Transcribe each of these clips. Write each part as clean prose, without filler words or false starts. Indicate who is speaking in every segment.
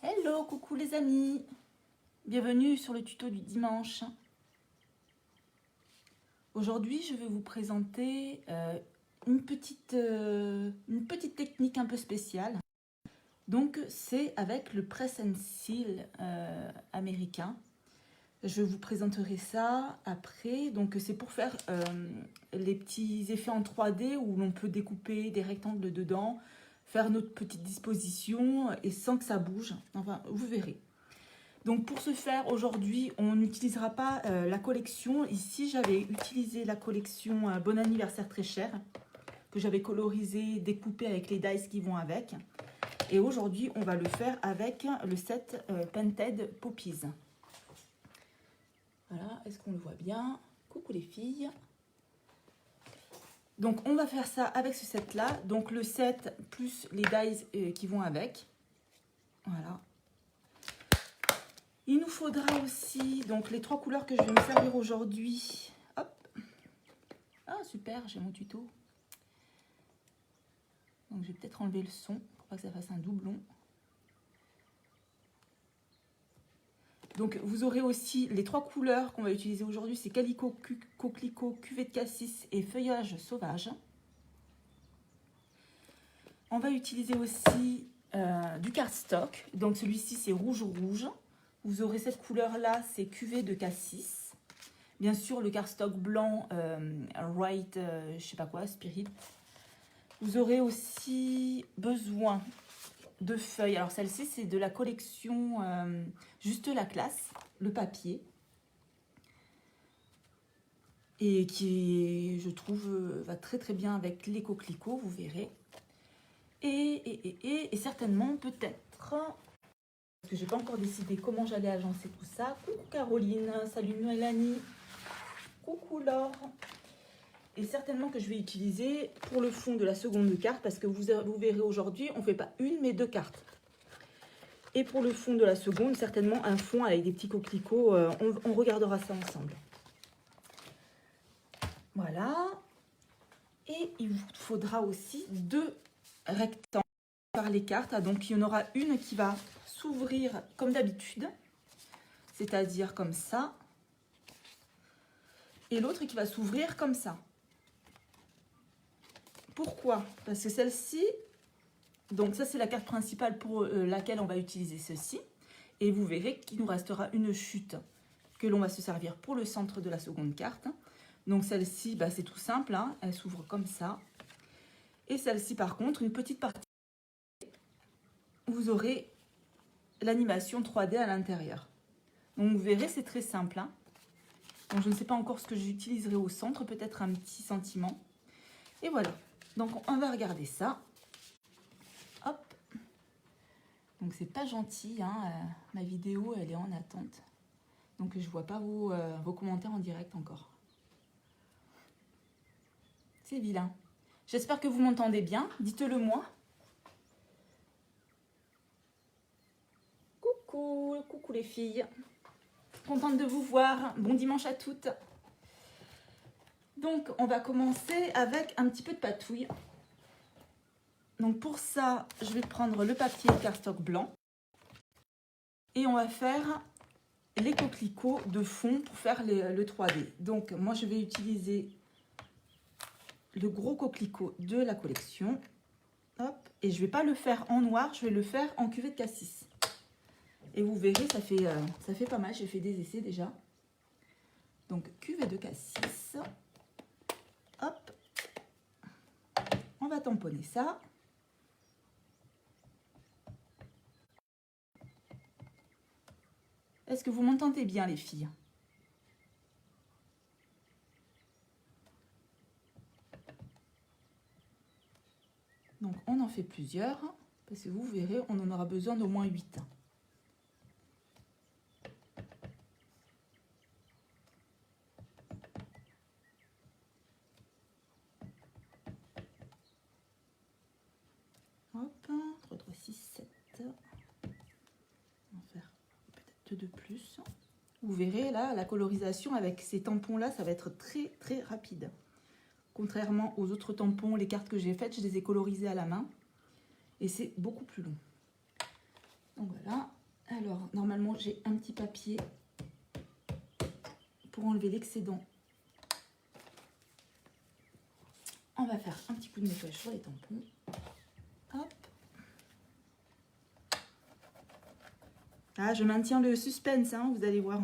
Speaker 1: Hello, coucou les amis. Bienvenue sur le tuto du dimanche. Aujourd'hui, je vais vous présenter une petite technique un peu spéciale. Donc, c'est avec le press and seal américain. Je vous présenterai ça après. Donc, c'est pour faire les petits effets en 3D où l'on peut découper des rectangles dedans, faire notre petite disposition et sans que ça bouge. Enfin, vous verrez. Donc pour ce faire, aujourd'hui, on n'utilisera pas la collection. Ici, j'avais utilisé la collection Bon anniversaire très cher, que j'avais colorisé, découpé avec les dies qui vont avec. Et aujourd'hui, on va le faire avec le set Painted Poppies. Voilà, est-ce qu'on le voit bien? Coucou les filles. Donc on va faire ça avec ce set-là. Donc le set plus les dies qui vont avec. Voilà. Il nous faudra aussi donc les 3 couleurs que je vais me servir aujourd'hui. Hop. Ah super, j'ai mon tuto. Donc je vais peut-être enlever le son pour pas que ça fasse un doublon. Donc vous aurez aussi les 3 couleurs qu'on va utiliser aujourd'hui, c'est Calico, Coquelicot, Cuvée de Cassis et Feuillage Sauvage. On va utiliser aussi du cardstock. Donc celui-ci c'est rouge. Vous aurez cette couleur-là, c'est Cuvée de Cassis. Bien sûr, le cardstock blanc, je sais pas quoi, Spirit. Vous aurez aussi besoin de feuilles. Alors, celle-ci, c'est de la collection Juste la classe, le papier. Et qui, je trouve, va très très bien avec les coquelicots, vous verrez. Et certainement, peut-être, parce que j'ai pas encore décidé comment j'allais agencer tout ça. Coucou Caroline, salut Mélanie. Coucou Laure. Et certainement que je vais utiliser pour le fond de la seconde carte, parce que vous verrez aujourd'hui, on ne fait pas une, mais 2 cartes. Et pour le fond de la seconde, certainement un fond avec des petits coquelicots. On regardera ça ensemble. Voilà. Et il vous faudra aussi 2 rectangles par les cartes. Donc, il y en aura une qui va s'ouvrir comme d'habitude, c'est-à-dire comme ça. Et l'autre qui va s'ouvrir comme ça. Pourquoi? Parce que celle-ci, donc ça c'est la carte principale pour laquelle on va utiliser ceci. Et vous verrez qu'il nous restera une chute que l'on va se servir pour le centre de la seconde carte. Donc celle-ci, bah, c'est tout simple, hein, elle s'ouvre comme ça. Et celle-ci par contre, une petite partie, vous aurez l'animation 3D à l'intérieur. Donc vous verrez, c'est très simple. Hein. Donc je ne sais pas encore ce que j'utiliserai au centre, peut-être un petit sentiment. Et voilà, donc on va regarder ça. Hop. Donc c'est pas gentil, hein, ma vidéo elle est en attente. Donc je vois pas vos commentaires en direct encore. C'est vilain. J'espère que vous m'entendez bien, dites-le moi. Coucou les filles. Contente de vous voir, bon dimanche à toutes. Donc on va commencer avec un petit peu de patouille. Donc pour ça, je vais prendre le papier cardstock blanc. Et on va faire les coquelicots de fond pour faire le 3D. Donc moi je vais utiliser le gros coquelicot de la collection. Hop, et je ne vais pas le faire en noir, je vais le faire en cuvée de cassis. Et vous verrez, ça fait pas mal, j'ai fait des essais déjà. Donc cuvée de cassis. Hop, on va tamponner ça. Est-ce que vous m'entendez bien les filles? Donc on en fait plusieurs, parce que vous verrez, on en aura besoin d'au moins 8. Hop, 3, 3, 6, 7. On va faire peut-être 2 de plus. Vous verrez là, la colorisation avec ces tampons-là, ça va être très très rapide. Contrairement aux autres tampons, les cartes que j'ai faites, je les ai colorisées à la main. Et c'est beaucoup plus long. Donc voilà. Alors, normalement, j'ai un petit papier pour enlever l'excédent. On va faire un petit coup de nettoyage sur les tampons. Hop. Ah, je maintiens le suspense, hein, vous allez voir.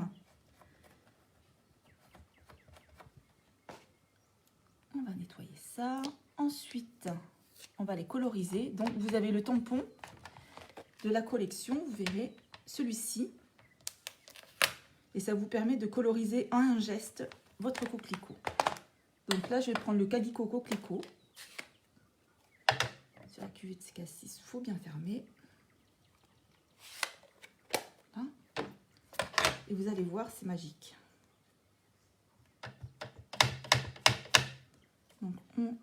Speaker 1: On va nettoyer ça. Ensuite, on va les coloriser. Donc, vous avez le tampon de la collection, vous verrez, celui-ci. Et ça vous permet de coloriser en un geste votre coquelicot. Donc là, je vais prendre le Calico Coquelicot. Sur la cuvette CK6, il faut bien fermer. Voilà. Et vous allez voir, c'est magique. Donc on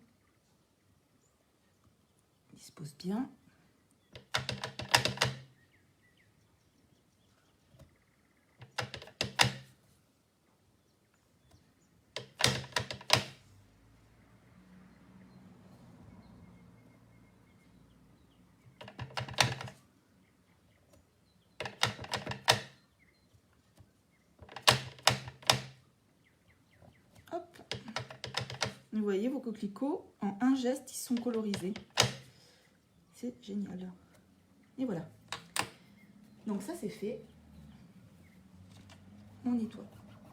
Speaker 1: dispose bien. Hop. Vous voyez vos coquelicots, en un geste, ils sont colorisés. C'est génial. Et voilà. Donc ça, c'est fait. On nettoie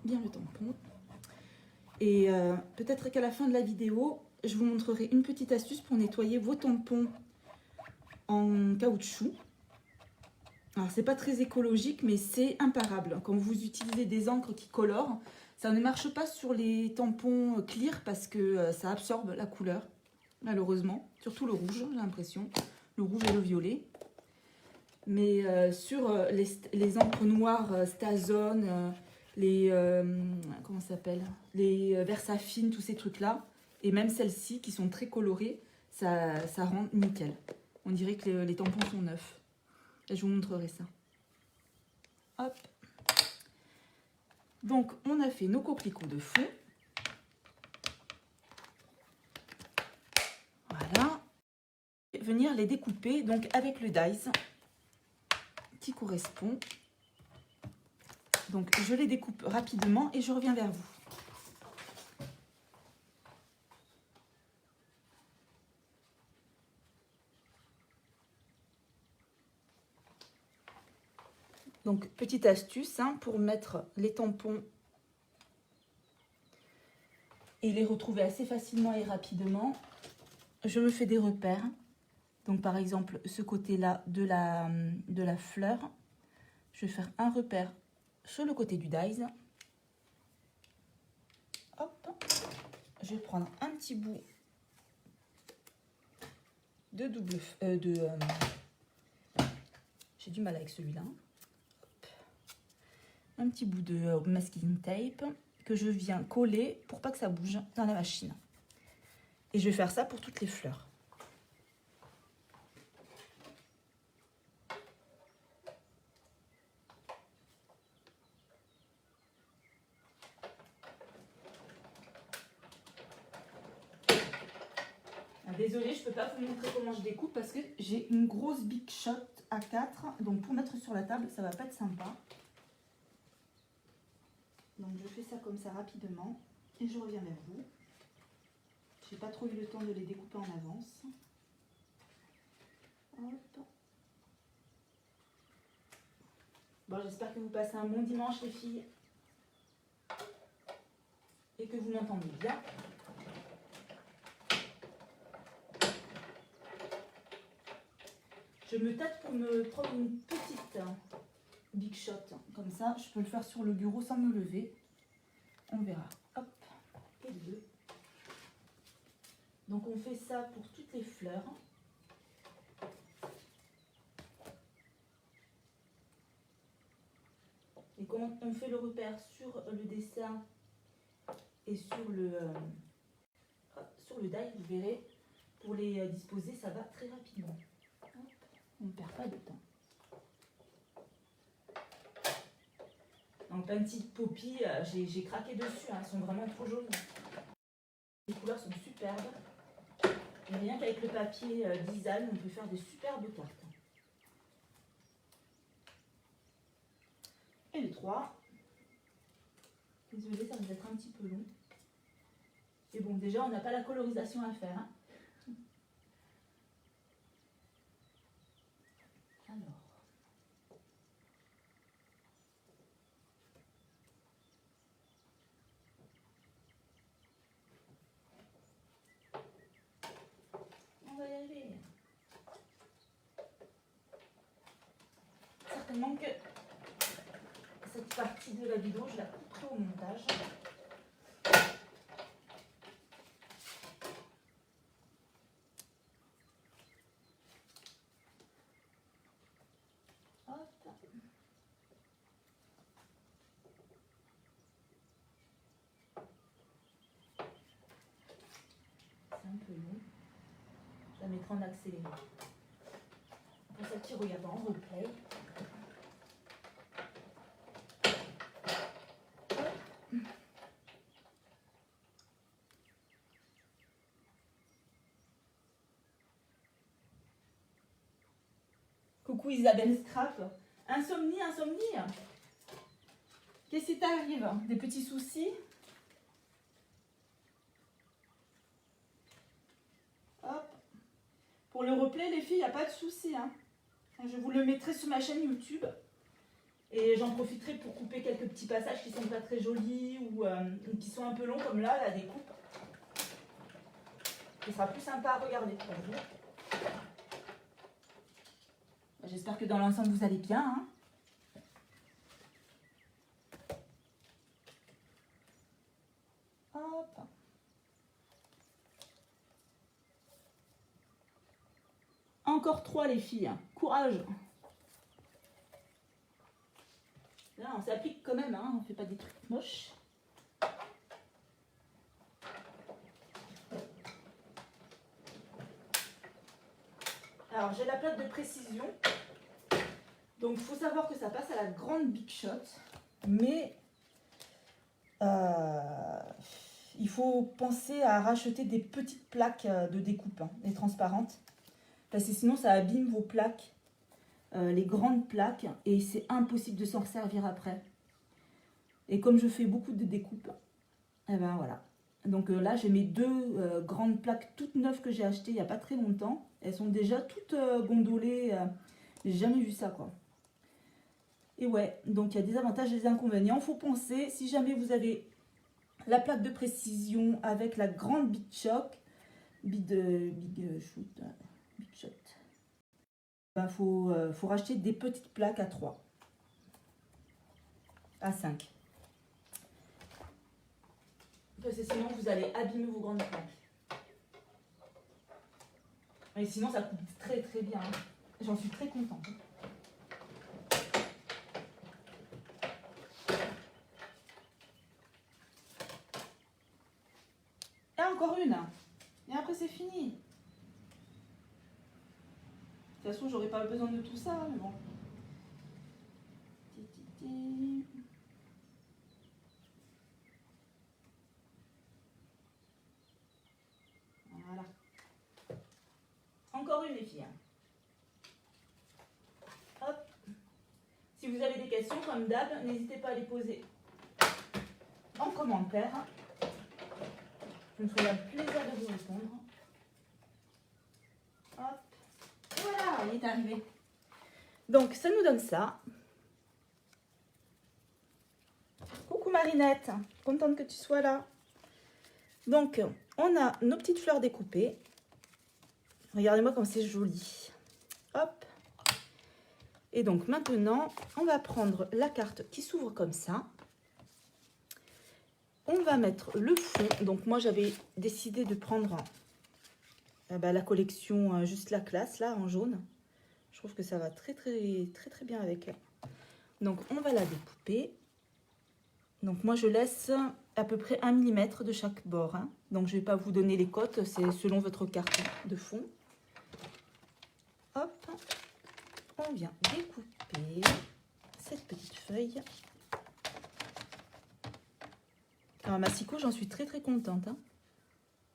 Speaker 1: bien le tampon. Et peut-être qu'à la fin de la vidéo, je vous montrerai une petite astuce pour nettoyer vos tampons en caoutchouc. Alors, c'est pas très écologique, mais c'est imparable. Quand vous utilisez des encres qui colorent, ça ne marche pas sur les tampons clear parce que ça absorbe la couleur, malheureusement. Surtout le rouge, j'ai l'impression. Le rouge et le violet. Mais sur les encres noires Stazone, comment ça s'appelle, les Versafine, tous ces trucs-là, et même celles-ci qui sont très colorées, ça rend nickel. On dirait que les tampons sont neufs. Et je vous montrerai ça. Hop. Donc, on a fait nos coquelicots de fond. Voilà. Et venir les découper donc avec le dies qui correspond. Donc, je les découpe rapidement et je reviens vers vous. Donc, petite astuce hein, pour mettre les tampons et les retrouver assez facilement et rapidement. Je me fais des repères. Donc, par exemple, ce côté-là de la fleur, je vais faire un repère sur le côté du dies. Hop. Je vais prendre un petit bout de j'ai du mal avec celui-là. Un petit bout de masking tape que je viens coller pour pas que ça bouge dans la machine. Et je vais faire ça pour toutes les fleurs. Désolée, je ne peux pas vous montrer comment je découpe parce que j'ai une grosse Big Shot A4. Donc pour mettre sur la table, ça va pas être sympa. Donc je fais ça comme ça rapidement et je reviens vers vous. J'ai pas trop eu le temps de les découper en avance. Hop. Bon, j'espère que vous passez un bon dimanche les filles et que vous m'entendez bien. Je me tâte pour me prendre une petite Big Shot. Comme ça, je peux le faire sur le bureau sans me lever. On verra. Hop. Et deux. Donc, on fait ça pour toutes les fleurs. Et quand on fait le repère sur le dessin et sur le die, vous verrez, pour les disposer, ça va très rapidement. On ne perd pas de temps. Donc, Painted Poppy, j'ai craqué dessus, hein, elles sont vraiment trop jolies. Les couleurs sont superbes. Et rien qu'avec le papier design, on peut faire des superbes cartes. et le 3. Désolée, ça va être un petit peu long. Et bon, déjà, on n'a pas la colorisation à faire. Hein. Alors. On va y arriver. Certainement que cette partie de la vidéo, je la couperai au montage. Hop. C'est un peu long. Je la mettrai en accéléré. Pour celles qui regardent en replay. Coucou Isabelle Scrap. Insomnie, insomnie. Qu'est-ce qui t'arrive? Des petits soucis? Hop. Pour le replay, les filles, il n'y a pas de souci. Hein. Je vous le mettrai sur ma chaîne YouTube. Et j'en profiterai pour couper quelques petits passages qui sont pas très jolis ou qui sont un peu longs, comme là, la découpe. Ce sera plus sympa à regarder pour vous. J'espère que dans l'ensemble, vous allez bien. Hein. Hop. Encore 3 les filles. Courage. Là, on s'applique quand même. Hein. On ne fait pas des trucs moches. Alors, j'ai la plaque de précision. Donc, il faut savoir que ça passe à la grande Big Shot. Mais il faut penser à racheter des petites plaques de découpe, hein, des transparentes. Parce que sinon, ça abîme vos plaques, les grandes plaques. Et c'est impossible de s'en servir après. Et comme je fais beaucoup de découpes, et ben voilà. Donc là, j'ai mes 2 grandes plaques toutes neuves que j'ai achetées il n'y a pas très longtemps. Elles sont déjà toutes gondolées. J'ai jamais vu ça, quoi. Et ouais, donc il y a des avantages et des inconvénients. Il faut penser, si jamais vous avez la plaque de précision avec la grande Big Shot, Big Shot, ben, faut racheter des petites plaques à 3, à 5. Parce que sinon, vous allez abîmer vos grandes plaques. Et sinon, ça coupe très très bien. Hein. J'en suis très contente. Et encore une. Et après, c'est fini. De toute façon, j'aurais pas besoin de tout ça, mais bon. Voilà. Encore une, les filles. Hop. Si vous avez des questions, comme d'hab, n'hésitez pas à les poser en commentaire. Je me ferai un plaisir de vous répondre. Hop. Et voilà, il est arrivé. Donc, ça nous donne ça. Coucou Marinette, contente que tu sois là. Donc, on a nos petites fleurs découpées. Regardez-moi comme c'est joli. Hop. Et donc, maintenant, on va prendre la carte qui s'ouvre comme ça. On va mettre le fond. Donc, moi, j'avais décidé de prendre la collection Juste la classe, là, en jaune. Je trouve que ça va très, très, très, très bien avec elle. Donc, on va la découper. Donc, moi, je laisse à peu près 1 mm de chaque bord. Hein. Donc, je ne vais pas vous donner les cotes. C'est selon votre carte de fond. Hop. On vient découper cette petite feuille. Alors, Massicot, j'en suis très, très contente. Hein.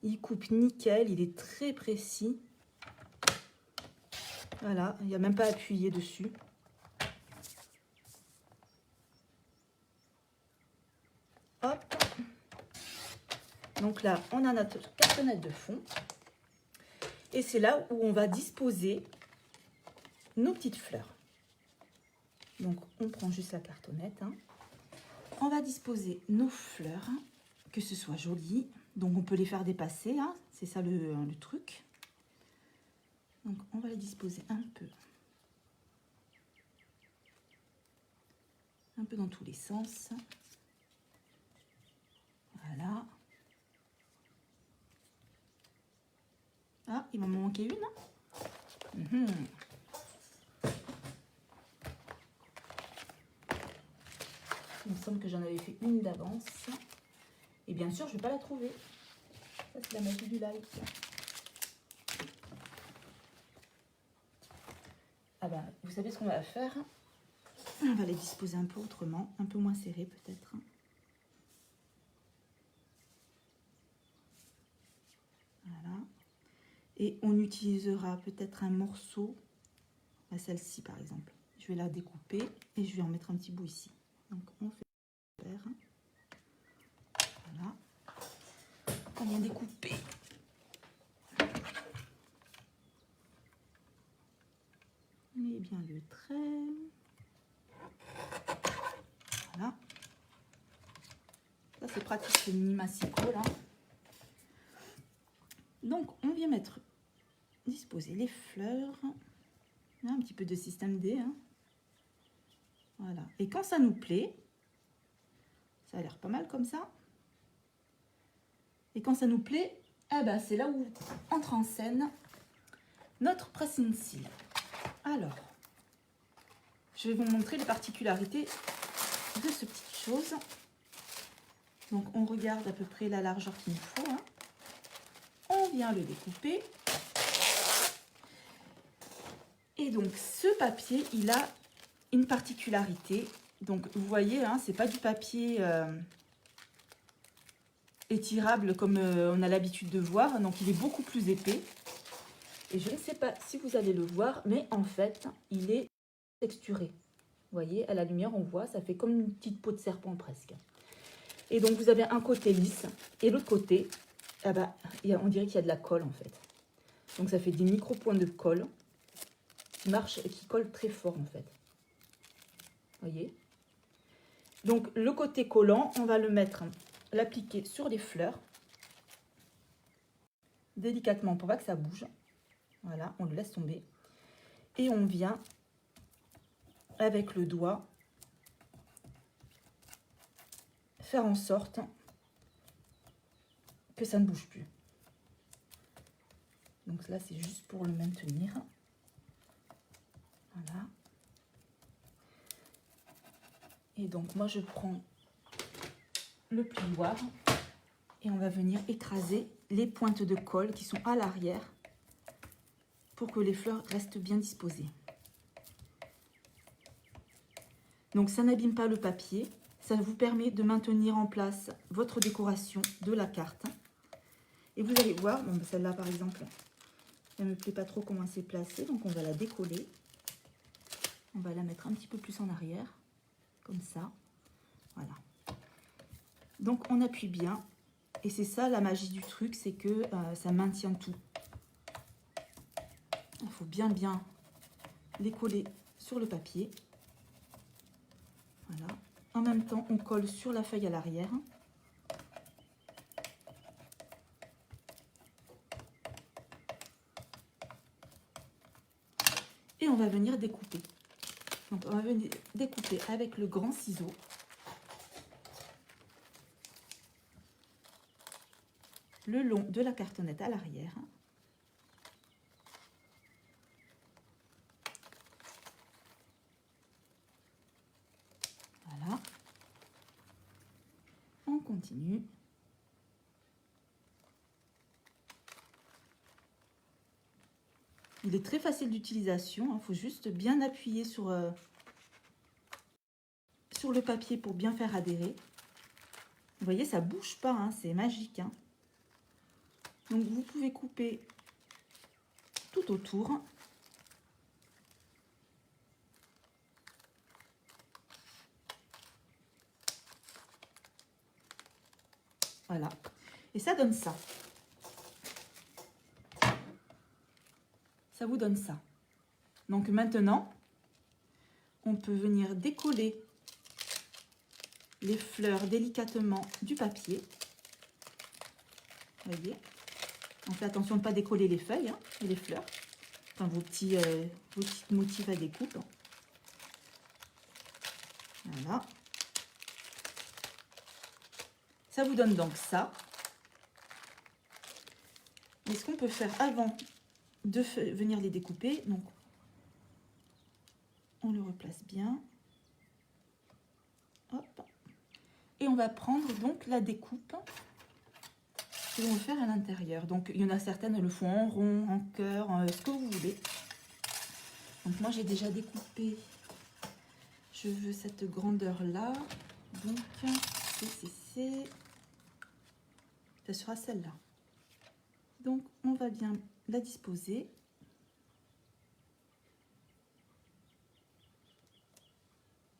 Speaker 1: Il coupe nickel. Il est très précis. Voilà. Il n'y a même pas à appuyer dessus. Donc là, on a notre cartonnette de fond. Et c'est là où on va disposer nos petites fleurs. Donc, on prend juste la cartonnette. Hein. On va disposer nos fleurs, que ce soit joli. Donc, on peut les faire dépasser. Hein. C'est ça le truc. Donc, on va les disposer un peu dans tous les sens. Voilà. Ah, il m'en manquait une. Il me semble que j'en avais fait une d'avance. Et bien sûr, je ne vais pas la trouver. Ça, c'est la magie du like. Ah bah, vous savez ce qu'on va faire? On va les disposer un peu autrement, un peu moins serrés peut-être. Voilà. Et on utilisera peut-être un morceau, celle-ci par exemple. Je vais la découper et je vais en mettre un petit bout ici. Donc on fait faire. Voilà. On vient découper. On met bien le trait. Voilà. Ça c'est pratique, c'est mini massicot là. Donc on vient disposer les fleurs. Un petit peu de système D. Hein. Voilà. Et quand ça nous plaît, ça a l'air pas mal comme ça. Et quand ça nous plaît, eh ben, c'est là où entre en scène notre pressing seal. Alors, je vais vous montrer les particularités de ce petite chose. Donc, on regarde à peu près la largeur qu'il nous faut. Hein. On vient le découper. Et donc, ce papier, il a une particularité. Donc, vous voyez, hein, c'est pas du papier étirable comme on a l'habitude de voir. Donc, il est beaucoup plus épais. Et je ne sais pas si vous allez le voir, mais en fait, il est texturé. Vous voyez, à la lumière, on voit, ça fait comme une petite peau de serpent presque. Et donc, vous avez un côté lisse et l'autre côté, ah bah, on dirait qu'il y a de la colle en fait. Donc, ça fait des micro-points de colle qui collent très fort en fait. Vous voyez? Donc, le côté collant, on va l'appliquer sur les fleurs, délicatement pour pas que ça bouge. Voilà, on le laisse tomber. Et on vient, avec le doigt, faire en sorte que ça ne bouge plus. Donc là, c'est juste pour le maintenir. Voilà. Et donc, moi, je prends le plioir et on va venir écraser les pointes de colle qui sont à l'arrière pour que les fleurs restent bien disposées. Donc, ça n'abîme pas le papier. Ça vous permet de maintenir en place votre décoration de la carte. Et vous allez voir, bon, celle-là, par exemple, elle ne me plaît pas trop comment c'est placé. Donc, on va la décoller. On va la mettre un petit peu plus en arrière, comme ça. Voilà. Donc, on appuie bien. Et c'est ça la magie du truc, c'est que ça maintient tout. Il faut bien les coller sur le papier. Voilà. En même temps, on colle sur la feuille à l'arrière. Et on va venir découper. Donc, on va venir découper avec le grand ciseau. Le long de la cartonnette à l'arrière. Voilà. On continue. Il est très facile d'utilisation. Il faut juste bien appuyer sur le papier pour bien faire adhérer. Vous voyez, ça ne bouge pas. Hein, c'est magique. Hein. Donc, vous pouvez couper tout autour. Voilà. Et ça donne ça. Ça vous donne ça. Donc maintenant, on peut venir décoller les fleurs délicatement du papier. Vous voyez, on fait attention de ne pas décoller les feuilles hein, et les fleurs. Enfin, vos petits motifs à découpe. Voilà. Ça vous donne donc ça. Et ce qu'on peut faire avant de venir les découper, donc on le replace bien. Hop. Et on va prendre donc la découpe que l'on va faire à l'intérieur. Donc il y en a certaines, elles le font en rond, en cœur, ce que vous voulez. Donc moi j'ai déjà découpé. Je veux cette grandeur là. Donc ça sera celle-là. Donc on va bien la disposer.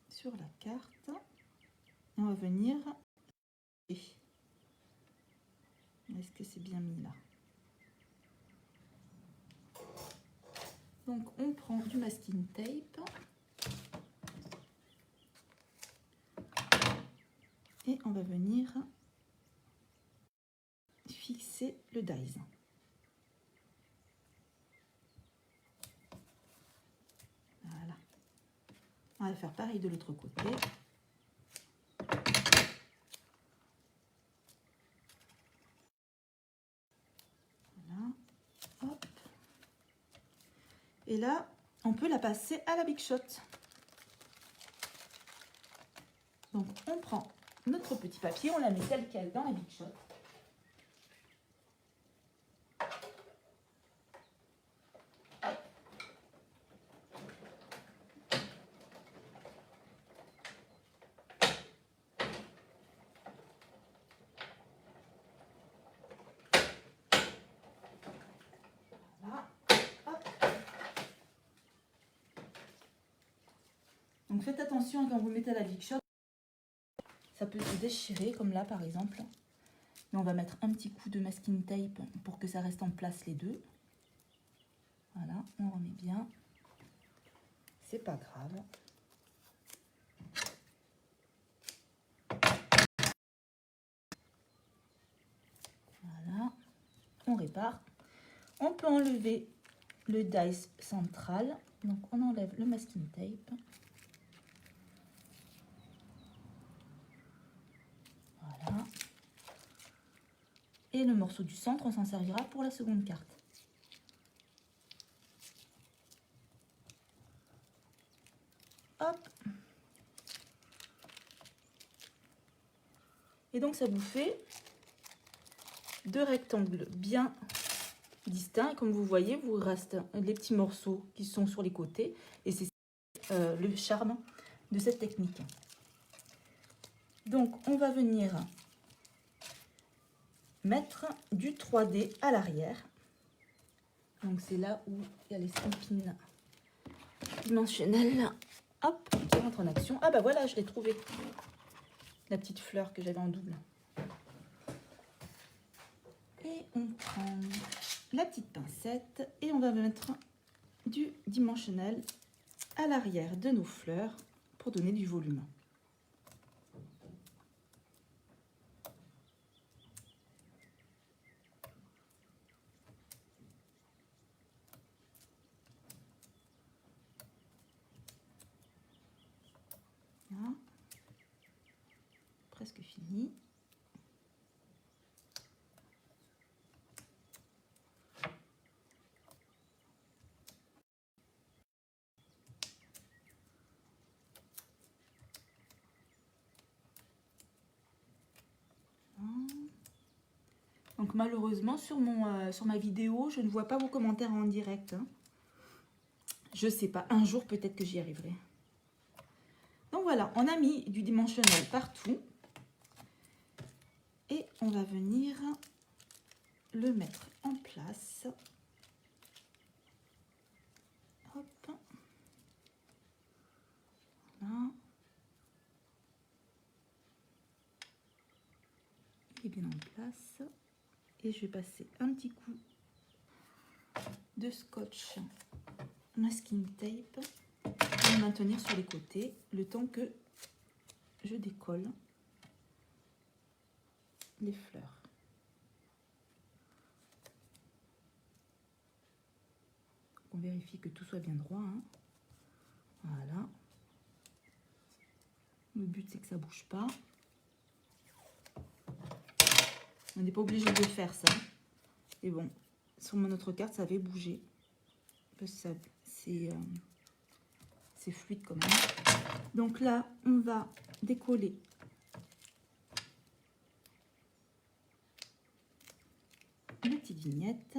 Speaker 1: Sur la carte. Et on va venir. Est-ce que c'est bien mis là? Donc on prend du masking tape. Et on va venir fixer le dies. Voilà. On va faire pareil de l'autre côté. Voilà. Hop. Et là, on peut la passer à la Big Shot. Donc on prend notre petit papier, on la met telle quelle dans la Big Shot. Voilà. Hop. Donc faites attention quand vous mettez à la Big Shot. Ça peut se déchirer comme là par exemple. Mais on va mettre un petit coup de masking tape pour que ça reste en place les deux. Voilà, on remet bien. C'est pas grave. Voilà, on répare. On peut enlever le dies central. Donc on enlève le masking tape. Voilà. Et le morceau du centre, on s'en servira pour la seconde carte. Hop. Et donc ça vous fait deux rectangles bien distincts. Comme vous voyez, vous reste les petits morceaux qui sont sur les côtés. Et c'est le charme de cette technique. Donc on va venir mettre du 3D à l'arrière. Donc c'est là où il y a les stampines dimensionnelles. Hop, qui rentre en action. Ah bah voilà, je l'ai trouvé. La petite fleur que j'avais en double. Et on prend la petite pincette et on va mettre du dimensionnel à l'arrière de nos fleurs pour donner du volume. Voilà. Presque fini. Donc malheureusement sur ma vidéo, je ne vois pas vos commentaires en direct. Hein. Je sais pas, un jour peut-être que j'y arriverai. Donc voilà, on a mis du dimensionnel partout. Et on va venir le mettre en place. Hop. Voilà. Il est bien en place. Et je vais passer un petit coup de scotch masking tape pour le maintenir sur les côtés le temps que je décolle les fleurs. On vérifie que tout soit bien droit, hein. Voilà. Le but c'est que ça bouge pas. On n'est pas obligé de faire ça. Et bon, sur mon autre carte, ça avait bougé. Parce que c'est fluide quand même. Donc là, on va décoller les petites vignettes.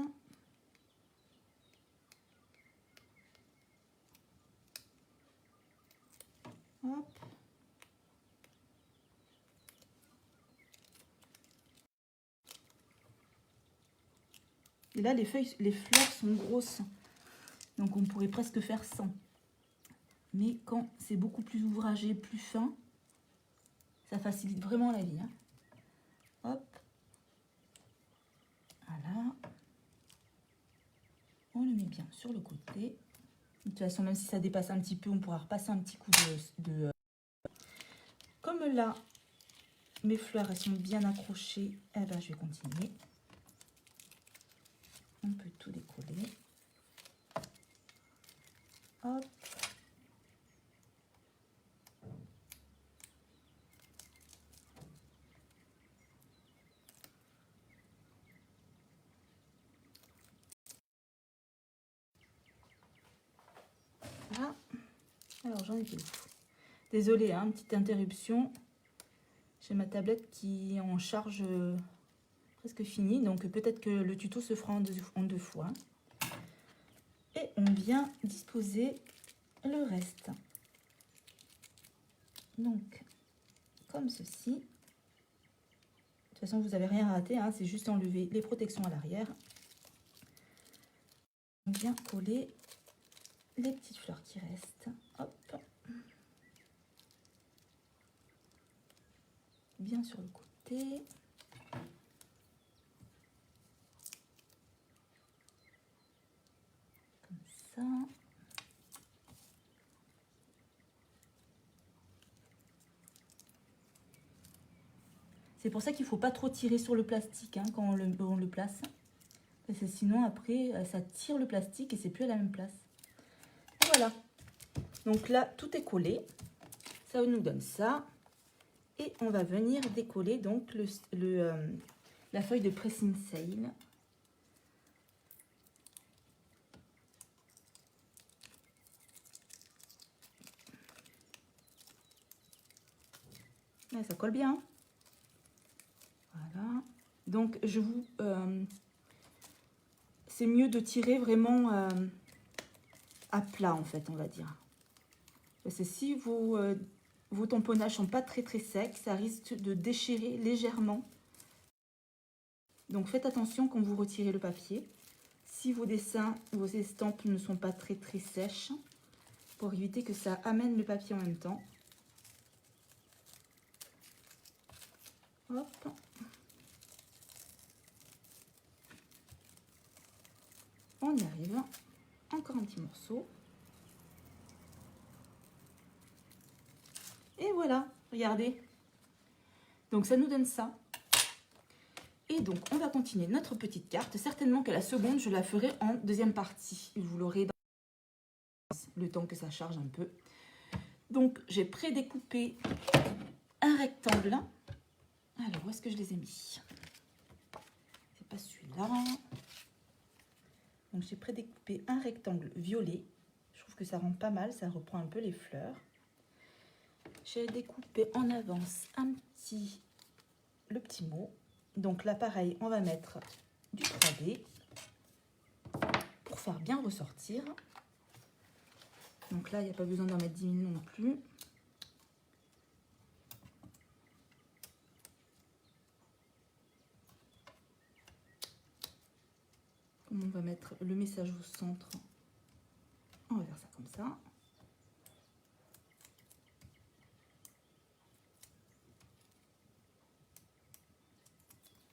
Speaker 1: Hop. Et là, les fleurs sont grosses. Donc, on pourrait presque faire 100. Mais quand c'est beaucoup plus ouvragé, plus fin, ça facilite vraiment la vie, hein. Hop. Voilà. On le met bien sur le côté. De toute façon, même si ça dépasse un petit peu, on pourra repasser un petit coup de... Comme là, mes fleurs, elles sont bien accrochées, eh ben, je vais continuer. On peut tout décoller. Hop. Voilà. Alors, j'en étais où? Désolée, hein, petite interruption. J'ai ma tablette qui est en charge presque finie. Donc, peut-être que le tuto se fera en deux fois. Et on vient disposer le reste. Donc, comme ceci. De toute façon, vous n'avez rien raté, hein, c'est juste enlever les protections à l'arrière. On vient coller les petites fleurs qui restent. Hop. Bien sur le côté. Comme ça. C'est pour ça qu'il ne faut pas trop tirer sur le plastique, hein, quand on le place. Parce que sinon, après, ça tire le plastique et c'est plus à la même place. Et voilà. Donc là, tout est collé. Ça nous donne ça. Et on va venir décoller donc la feuille de pressing sail. Là, ça colle bien. Voilà. Donc, c'est mieux de tirer vraiment à plat, en fait, on va dire. Parce que si vos tamponnages sont pas très secs, ça risque de déchirer légèrement. Donc, faites attention quand vous retirez le papier. Si vos dessins, vos estampes ne sont pas très sèches, pour éviter que ça amène le papier en même temps. Hop. On y arrive. Encore un petit morceau. Et voilà, regardez. Donc ça nous donne ça. Et donc on va continuer notre petite carte. Certainement que la seconde, je la ferai en deuxième partie. Vous l'aurez dans le temps que ça charge un peu. Donc j'ai prédécoupé un rectangle. Alors où est-ce que je les ai mis? C'est pas celui-là. Donc j'ai prédécoupé un rectangle violet. Je trouve que ça rend pas mal, ça reprend un peu les fleurs. J'ai découpé en avance le petit mot. Donc là pareil, on va mettre du 3D pour faire bien ressortir. Donc là, il n'y a pas besoin d'en mettre 10 000 non plus. Comme on va mettre le message au centre, on va faire ça comme ça.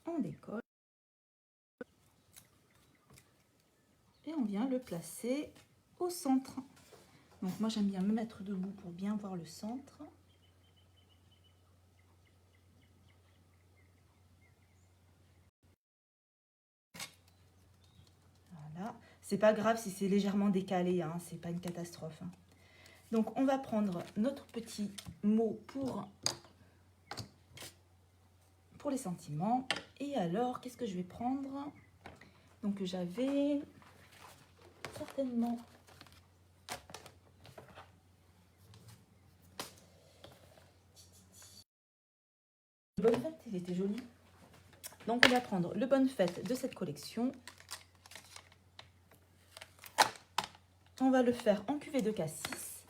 Speaker 1: On décolle. le placer au centre. Donc moi j'aime bien me mettre debout pour bien voir le centre. Voilà, c'est pas grave si c'est légèrement décalé, hein, c'est pas une catastrophe. Hein. Donc on va prendre notre petit mot pour les sentiments. Et alors, qu'est-ce que je vais prendre? Donc j'avais certainement le Bonne Fête, il était joli. Donc on va prendre le Bonne Fête de cette collection. On va le faire en cuvée de cassis.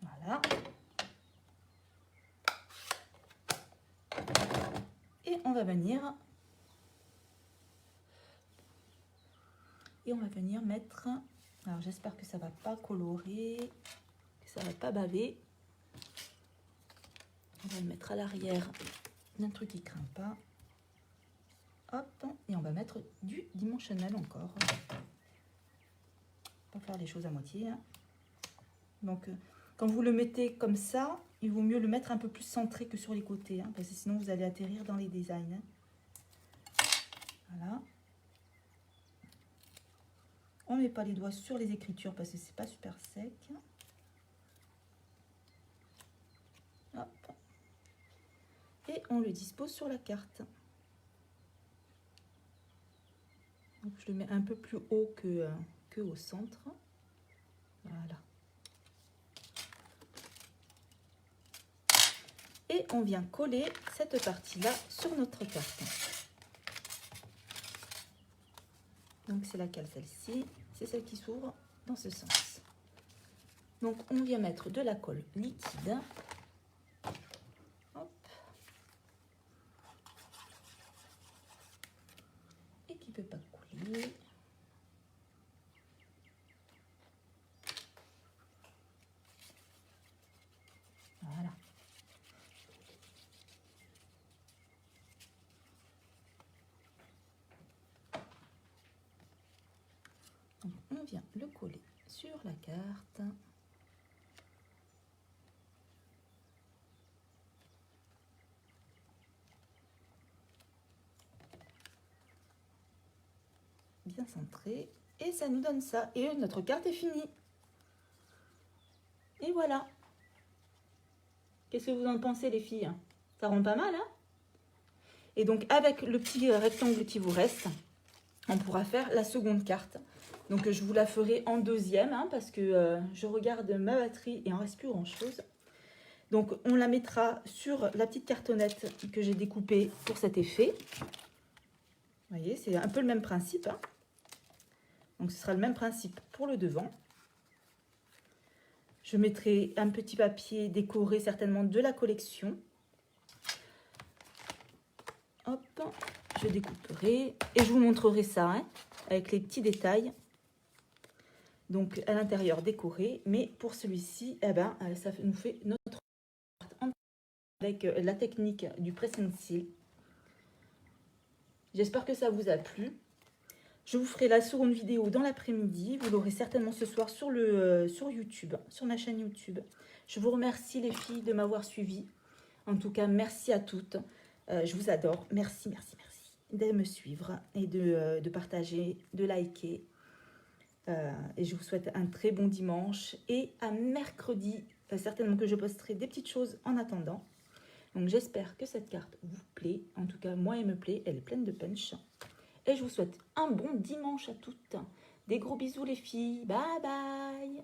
Speaker 1: Voilà. Et on va venir mettre, alors j'espère que ça va pas colorer, que ça va pas baver. On va le mettre à l'arrière d'un truc qui craint pas. Hop, et on va mettre du dimensionnel encore. Pas faire les choses à moitié. Hein. Donc quand vous le mettez comme ça, il vaut mieux le mettre un peu plus centré que sur les côtés, hein, parce que sinon vous allez atterrir dans les designs. Hein. Voilà. On ne met pas les doigts sur les écritures parce que c'est pas super sec. Hop. Et on le dispose sur la carte. Donc je le mets un peu plus haut que au centre. Voilà. Et on vient coller cette partie-là sur notre carte. Donc c'est laquelle, celle-ci? C'est celle qui s'ouvre dans ce sens. Donc on vient mettre de la colle liquide. Hop. Et qui ne peut pas couler. Voilà. Donc on vient le coller sur la carte. Bien centré. Et ça nous donne ça. Et notre carte est finie. Et voilà. Qu'est-ce que vous en pensez, les filles? Ça rend pas mal, hein? Et donc, avec le petit rectangle qui vous reste, on pourra faire la seconde carte. Donc, je vous la ferai en deuxième, hein, parce que je regarde ma batterie et il n'en reste plus grand-chose. Donc, on la mettra sur la petite cartonnette que j'ai découpée pour cet effet. Vous voyez, c'est un peu le même principe. Hein. Donc, ce sera le même principe pour le devant. Je mettrai un petit papier décoré certainement de la collection. Hop, je découperai et je vous montrerai ça hein, avec les petits détails. Donc à l'intérieur décoré, mais pour celui-ci, eh ben, ça nous fait notre carte avec la technique du press and seal. J'espère que ça vous a plu. Je vous ferai la seconde vidéo dans l'après-midi. Vous l'aurez certainement ce soir sur YouTube, sur ma chaîne YouTube. Je vous remercie les filles de m'avoir suivi. En tout cas, merci à toutes. Je vous adore. Merci, merci, merci de me suivre et de partager, de liker. Et je vous souhaite un très bon dimanche et à mercredi. Certainement que je posterai des petites choses en attendant. Donc j'espère que cette carte vous plaît. En tout cas, moi, elle me plaît. Elle est pleine de punch. Et je vous souhaite un bon dimanche à toutes. Des gros bisous les filles. Bye bye.